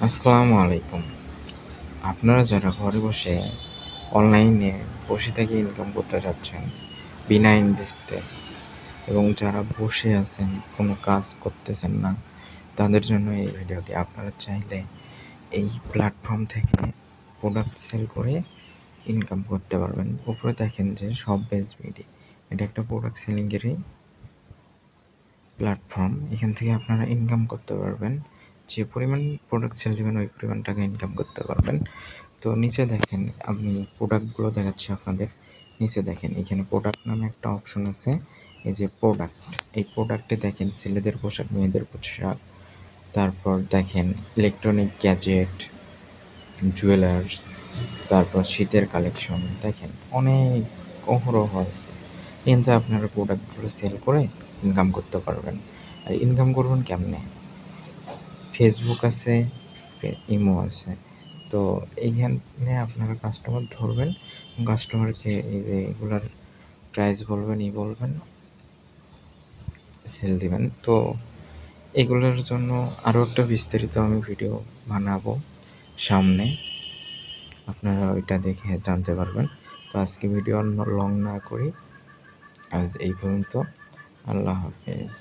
আসসালামু আলাইকুম। আপনারা যারা ঘরে বসে অনলাইনে বসে থেকে ইনকাম করতে চাচ্ছেন বিনা ইনভেস্টে এবং যারা বসে আছেন কোনো কাজ করতেছেন না, তাদের জন্য এই ভিডিওটি। আপনারা চাইলে এই প্ল্যাটফর্ম থেকে প্রোডাক্ট সেল করে ইনকাম করতে পারবেন। উপরে দেখেন যে শপ বেস বিডি, এটা একটা প্রোডাক্ট সেলিংয়েরই প্ল্যাটফর্ম। এখান থেকে আপনারা ইনকাম করতে পারবেন। যে পরিমাণ প্রোডাক্ট সেল দেবেন ওই পরিমাণ টাকা ইনকাম করতে পারবেন। তো নিচে দেখেন, আমি প্রোডাক্টগুলো দেখাচ্ছি আপনাদের। নিচে দেখেন এখানে প্রোডাক্ট নামে একটা অপশন আছে। এই যে প্রোডাক্ট, এই প্রোডাক্টে দেখেন ছেলেদের পোশাক, মেয়েদের পোশাক, তারপর দেখেন ইলেকট্রনিক গ্যাজেট, জুয়েলার্স, তারপর শীতের কালেকশন, দেখেন অনেক অহরহ আছে। কিন্তু আপনারা প্রোডাক্টগুলো সেল করে ইনকাম করতে পারবেন। আর ইনকাম করবেন কেমনে? ফেসবুক আছে, ইমো আছে। তো এইখানে আপনারা কাস্টমার ধরবেন, কাস্টমারকে এই যে এগুলার প্রাইস বলবেন, বলবেন, সেল দিবেন। তো এগুলোর জন্য আরও একটা বিস্তারিত আমি ভিডিও বানাবো সামনে, আপনারা ওইটা দেখে জানতে পারবেন। তো আজকে ভিডিও লং না করি, আজ এই পর্যন্ত। আল্লাহ হাফেজ।